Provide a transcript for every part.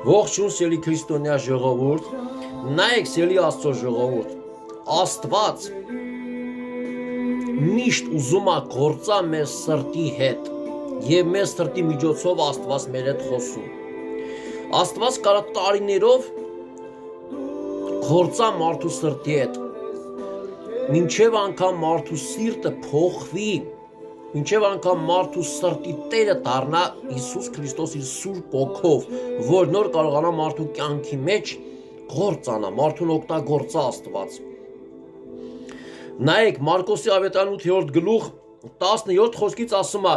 Ողջույն սիրելի քրիստոնյա ժողովուրդ, նայեք սիրելի Աստծո ժողովուրդ, Աստված միշտ ուզում է գործա մեր սրտի հետ եւ մեր սրտի միջոցով Աստված մեր հետ խոսում։ Աստված կարա տարիներով գործա մարդու սրտի հետ, մինչև անգամ մարդու սիրտը փոխվի, մինչև անգամ մարդու սրտի տերը դառնա Հիսուս Քրիստոս իր Սուրբ Հոգով, որ նոր կարողանա մարդու կյանքի մեջ գործանա, մարդուն օգտագործա Աստված։ Նայեք Մարկոսի ավետարան 8-րդ գլուխ 17 խոսքից ասում է.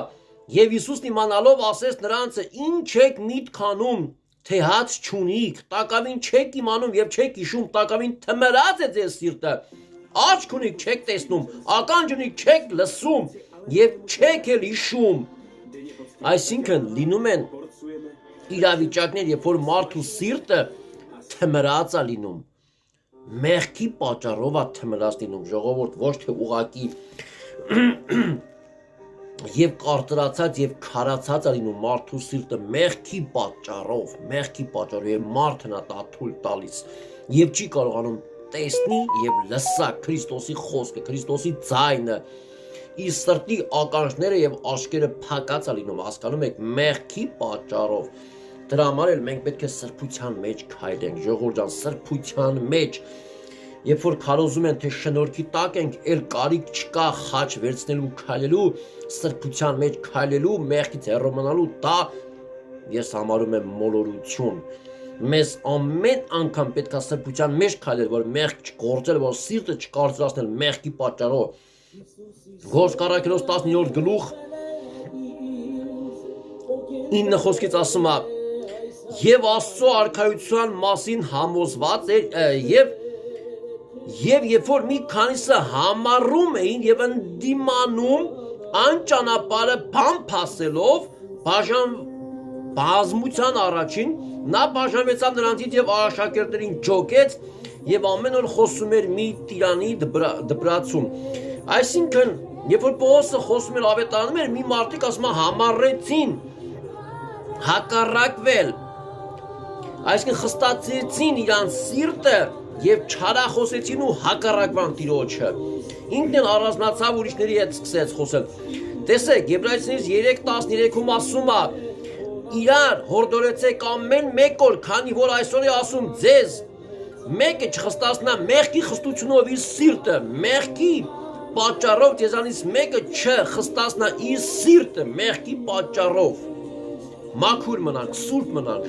«Եվ Հիսուսն իմանալով ասեց նրանց. ինչ եք միտք անում, թե հաց չունիք, տակավին չեք իմանում եւ չեք հիշում, տակավին թմրած է ձեր սիրտը, աչք ունիք չեք տեսնում, ականջ ունիք չեք լսում եւ չեք էլ հիշում»։ Այսինքն լինում են իրավիճակներ, երբ որ մարդու սիրտը թմրած է լինում, մեղքի պատճառով է թմրած լինում, ժողովուրդ, ոչ թե ուղղակի եւ կարծրացած եւ քարացած է լինում մարդու սիրտը մեղքի պատճառով, եւ մարդն է դա թույլ տալիս եւ չի կարողանում տեսնի եւ լսա Քրիստոսի խոսքը, Քրիստոսի ձայնը, իր սրտի ականջները եւ աչքերը փակած է լինում, հասկանում եք, մեղքի պատճառով։ Դրա համար էլ մենք պետք է սրբության մեջ քայլենք, ժողովուրդ ջան, սրբության մեջ։ Երբ որ քարոզում են, թե շնորհքի տակ ենք, էլ կարիք չկա խաչ վերցնելու, քայլելու, սրբության մեջ քայլելու, մեղքից հեռու մնալու, դա ես համարում եմ մոլորություն։ Մեզ ամեն անգամ պետք է սրբության մեջ քայլել, որ մեղք չգործել, որ սիրտը չկարծրացնել մեղքի պատճառով։ Գործ Առաքելոց 19-րդ գլուխ 9 խոսքից ասում է. «Եվ Աստծո արքայության մասին համոզված էր եւ երբ որ մի քանիսը համառում էին եւ ընդդիմանում այն ճանապարհը բամփասելով բազմության առաջին, նա բաժանվեցավ նրանցից եւ աշակերտներին ջոկեց եւ ամեն օր խոսում էր մի տիրանի դպրացում»։ Այսինքն, երբ որ Պողոսը խոսում էր ավետարանում էր, մի մարդիկ ասում է համառեցին հակառակվել, այսինքն խստացեցին իրանց սիրտը եւ չարախոսեցին ու հակառակվան Տիրոջը։ Ինքն էլ առանձնացավ ուրիշների հետ սկսեց խոսել։ Տեսեք, Եբրայեցիներից 3:13-ում ասում է. «Իրար հորդորեցեք ամեն մեկ օր, քանի որ այսօր է ասում ձեզ, մեկը չխստացնա մեղքի խստությունով իր սիրտը, մեղքի պատճառով ձեզանից մեկը չխստացնա իր սիրտը մեղքի պատճառով»։ Մաքուր մնանք, սուրբ մնանք։